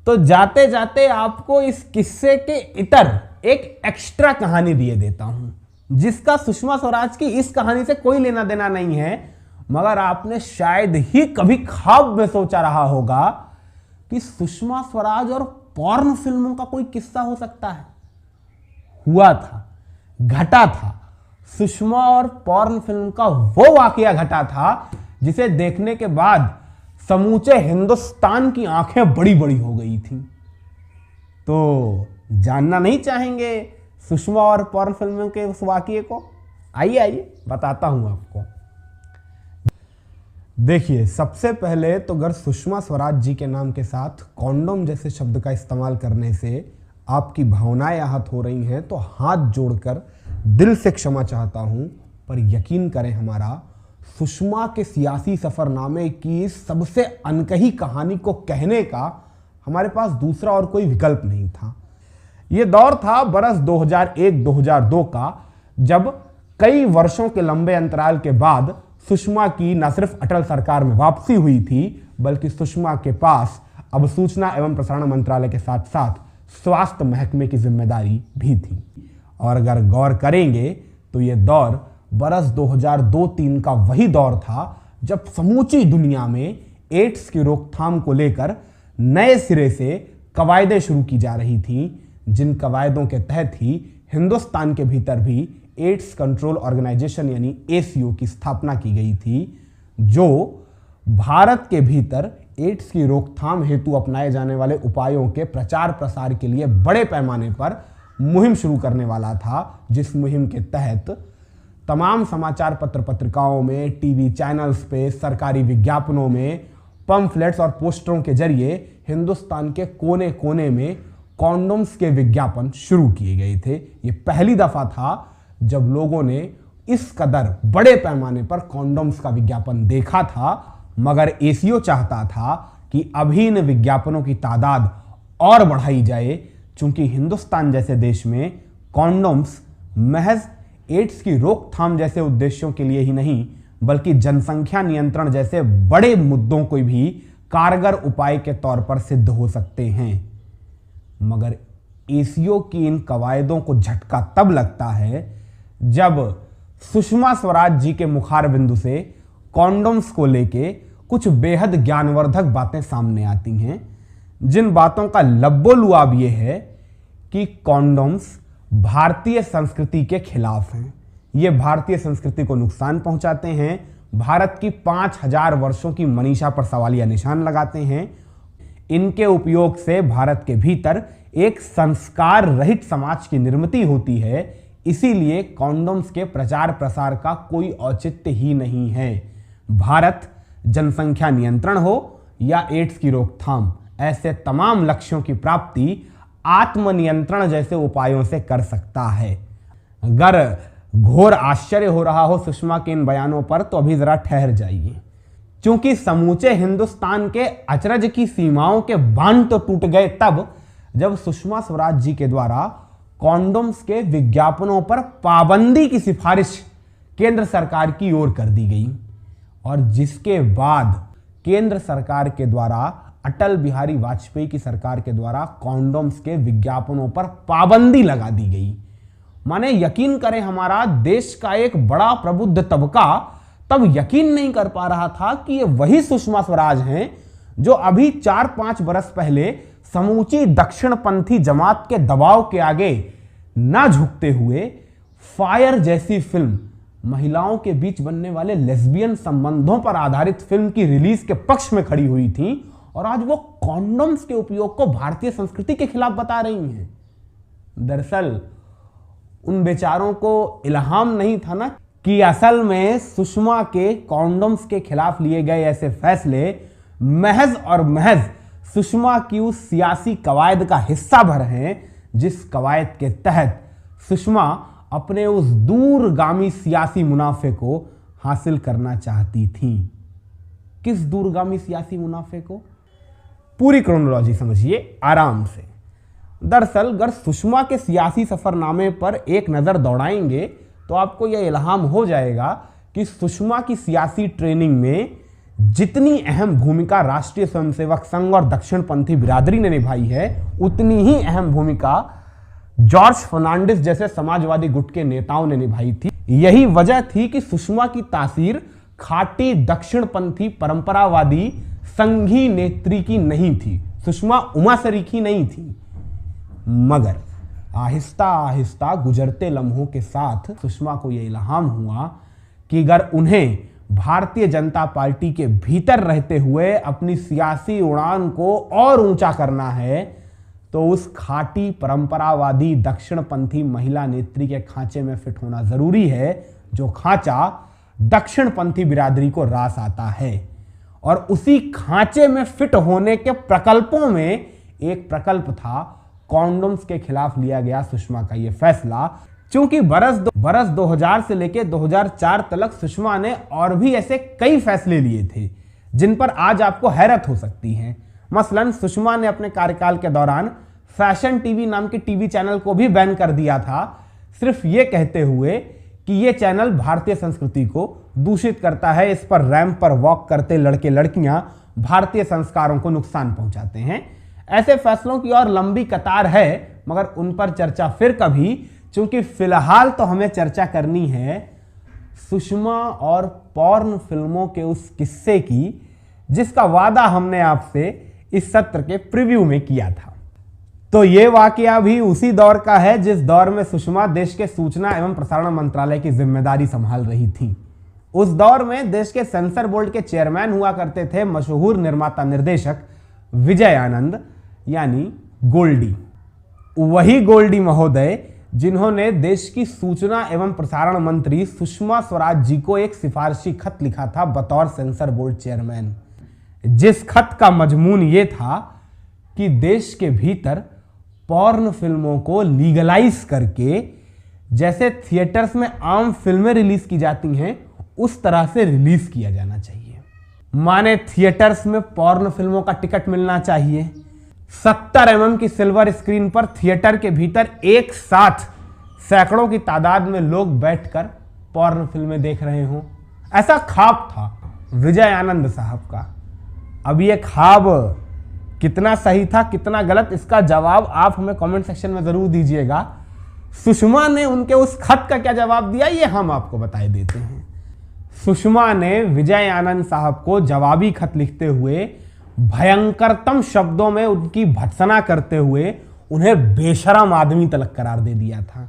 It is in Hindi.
तो जाते जाते आपको इस किस्से के इतर एक एक्स्ट्रा कहानी दिए देता हूं जिसका सुषमा स्वराज की इस कहानी से कोई लेना देना नहीं है, मगर आपने शायद ही कभी ख्वाब में सोचा रहा होगा कि सुषमा स्वराज और पॉर्न फिल्मों का कोई किस्सा हो सकता है। हुआ था, घटा था। सुषमा और पॉर्न फिल्म का वो वाकया घटा था जिसे देखने के बाद समूचे हिंदुस्तान की आंखें बड़ी बड़ी हो गई थी। तो जानना नहीं चाहेंगे सुषमा और पॉर्न फिल्मों के उस वाकये को? आइए आइए बताता हूं आपको। देखिए, सबसे पहले तो अगर सुषमा स्वराज जी के नाम के साथ कॉन्डोम जैसे शब्द का इस्तेमाल करने से आपकी भावनाएं आहत हो रही हैं तो हाथ जोड़कर दिल से क्षमा चाहता हूं, पर यकीन करें हमारा सुषमा के सियासी सफरनामे की सबसे अनकही कहानी को कहने का हमारे पास दूसरा और कोई विकल्प नहीं था। यह दौर था बरस 2001-2002 का, जब कई वर्षों के लंबे अंतराल के बाद सुषमा की न सिर्फ अटल सरकार में वापसी हुई थी, बल्कि सुषमा के पास अब सूचना एवं प्रसारण मंत्रालय के साथ साथ स्वास्थ्य महकमे की जिम्मेदारी भी थी। और अगर गौर करेंगे तो यह दौर बरस 2002-03 का वही दौर था जब समूची दुनिया में एड्स की रोकथाम को लेकर नए सिरे से कवायदें शुरू की जा रही थी, जिन कवायदों के तहत ही हिंदुस्तान के भीतर भी एड्स कंट्रोल ऑर्गेनाइजेशन यानी एसीओ की स्थापना की गई थी, जो भारत के भीतर एड्स की रोकथाम हेतु अपनाए जाने वाले उपायों के प्रचार प्रसार के लिए बड़े पैमाने पर मुहिम शुरू करने वाला था, जिस मुहिम के तहत तमाम समाचार पत्र पत्रिकाओं में, टीवी चैनल्स पे, सरकारी विज्ञापनों में, पंफलेट्स और पोस्टरों के जरिए हिंदुस्तान के कोने कोने में कॉन्डोम्स के विज्ञापन शुरू किए गए थे। ये पहली दफा था जब लोगों ने इस कदर बड़े पैमाने पर कॉन्डोम्स का विज्ञापन देखा था, मगर एसीओ चाहता था कि अभी इन विज्ञापनों की तादाद और बढ़ाई जाए, चूंकि हिंदुस्तान जैसे देश में कॉन्डोम्स महज एड्स की रोकथाम जैसे उद्देश्यों के लिए ही नहीं, बल्कि जनसंख्या नियंत्रण जैसे बड़े मुद्दों को भी कारगर उपाय के तौर पर सिद्ध हो सकते हैं। मगर एसीओ की इन कवायदों को झटका तब लगता है जब सुषमा स्वराज जी के मुखार बिंदु से कॉन्डोम्स को लेके कुछ बेहद ज्ञानवर्धक बातें सामने आती हैं, जिन बातों का लब्बो-लुआब ये है कि कॉन्डोम्स भारतीय संस्कृति के खिलाफ हैं। ये भारतीय संस्कृति को नुकसान पहुंचाते हैं, भारत की 5000 वर्षों की मनीषा पर सवालिया निशान लगाते हैं। इनके उपयोग से भारत के भीतर एक संस्कार रहित समाज की निर्मिति होती है, इसीलिए कॉन्डोम्स के प्रचार प्रसार का कोई औचित्य ही नहीं है। भारत जनसंख्या नियंत्रण हो या एड्स की रोकथाम, ऐसे तमाम लक्ष्यों की प्राप्ति आत्मनियंत्रण जैसे उपायों से कर सकता है। अगर घोर आश्चर्य हो रहा हो सुषमा के इन बयानों पर, तो अभी जरा ठहर जाइए, क्योंकि समूचे हिंदुस्तान के अचरज की सीमाओं के बांध तो टूट गए तब जब सुषमा स्वराज जी के द्वारा कॉन्डोम्स के विज्ञापनों पर पाबंदी की सिफारिश केंद्र सरकार की ओर कर दी गई, और जिसके बाद केंद्र सरकार के द्वारा अटल बिहारी वाजपेयी की सरकार के द्वारा कॉन्डोम्स के विज्ञापनों पर पाबंदी लगा दी गई। माने यकीन करें, हमारा देश का एक बड़ा प्रबुद्ध तबका तब यकीन नहीं कर पा रहा था कि ये वही सुषमा स्वराज हैं जो अभी 4-5 बरस पहले समूची दक्षिणपंथी जमात के दबाव के आगे ना झुकते हुए फायर जैसी फिल्म, महिलाओं के बीच बनने वाले लेस्बियन संबंधों पर आधारित फिल्म की रिलीज के पक्ष में खड़ी हुई थी, और आज वो कॉन्डोम्स के उपयोग को भारतीय संस्कृति के खिलाफ बता रही हैं। दरअसल उन बेचारों को इल्हाम नहीं था ना कि असल में सुषमा के कॉन्डोम्स के खिलाफ लिए गए ऐसे फैसले महज और महज सुषमा की उस सियासी कवायद का हिस्सा भर हैं, जिस कवायद के तहत सुषमा अपने उस दूरगामी सियासी मुनाफे को हासिल करना चाहती थी। किस दूरगामी सियासी मुनाफे को? पूरी क्रोनोलॉजी समझिए आराम से। दरअसल अगर सुषमा के सियासी सफरनामे पर एक नजर दौड़ाएंगे तो आपको यह इल्हाम हो जाएगा कि सुषमा की सियासी ट्रेनिंग में जितनी अहम भूमिका राष्ट्रीय स्वयंसेवक संघ और दक्षिणपंथी बिरादरी ने निभाई है, उतनी ही अहम भूमिका जॉर्ज फर्नांडिस जैसे समाजवादी गुट के नेताओं ने निभाई थी। यही वजह थी कि सुषमा की तासीर खाटी दक्षिणपंथी परंपरावादी संघी नेत्री की नहीं थी। सुषमा उमा सरीखी नहीं थी। मगर आहिस्ता आहिस्ता गुजरते लम्हों के साथ सुषमा को यह इल्हाम हुआ कि अगर उन्हें भारतीय जनता पार्टी के भीतर रहते हुए अपनी सियासी उड़ान को और ऊंचा करना है तो उस खाटी परंपरावादी दक्षिणपंथी महिला नेत्री के खांचे में फिट होना जरूरी है, जो खांचा दक्षिणपंथी बिरादरी को रास आता है। और उसी खांचे में फिट होने के प्रकल्पों में एक प्रकल्प था कॉन्डोम्स के खिलाफ लिया गया सुषमा का यह फैसला। क्योंकि बरस 2000 से लेकर 2004 तक सुषमा ने और भी ऐसे कई फैसले लिए थे जिन पर आज आपको हैरत हो सकती है। मसलन सुषमा ने अपने कार्यकाल के दौरान फैशन टीवी नाम के टीवी चैनल को भी बैन कर दिया था, सिर्फ ये कहते हुए कि ये चैनल भारतीय संस्कृति को दूषित करता है, इस पर रैंप पर वॉक करते लड़के लड़कियां भारतीय संस्कारों को नुकसान पहुंचाते हैं। ऐसे फैसलों की और लंबी कतार है, मगर उन पर चर्चा फिर कभी, क्योंकि फिलहाल तो हमें चर्चा करनी है सुषमा और पॉर्न फिल्मों के उस किस्से की जिसका वादा हमने आपसे इस सत्र के प्रीव्यू में किया था। तो यह वाकया भी उसी दौर का है जिस दौर में सुषमा देश के सूचना एवं प्रसारण मंत्रालय की जिम्मेदारी संभाल रही थी। उस दौर में देश के सेंसर बोर्ड के चेयरमैन हुआ करते थे मशहूर निर्माता निर्देशक विजय आनंद, यानी गोल्डी। वही गोल्डी महोदय जिन्होंने देश की सूचना एवं प्रसारण मंत्री सुषमा स्वराज जी को एक सिफारिशी खत लिखा था बतौर सेंसर बोर्ड चेयरमैन, जिस खत का मजमून ये था कि देश के भीतर पॉर्न फिल्मों को लीगलाइज करके जैसे थिएटर्स में आम फिल्में रिलीज की जाती हैं उस तरह से रिलीज किया जाना चाहिए। माने थिएटर्स में पॉर्न फिल्मों का टिकट मिलना चाहिए, 70 mm की सिल्वर स्क्रीन पर थिएटर के भीतर एक साथ सैकड़ों की तादाद में लोग बैठकर पॉर्न फिल्में देख रहे हों। ऐसा ख्वाब था विजय आनंद साहब का। अब ये ख्वाब कितना सही था कितना गलत, इसका जवाब आप हमें कमेंट सेक्शन में जरूर दीजिएगा। सुषमा ने उनके उस खत का क्या जवाब दिया ये हम आपको बताए देते हैं। सुषमा ने विजय आनंद साहब को जवाबी खत लिखते हुए भयंकरतम शब्दों में उनकी भर्त्सना करते हुए उन्हें बेशरम आदमी तलक करार दे दिया था।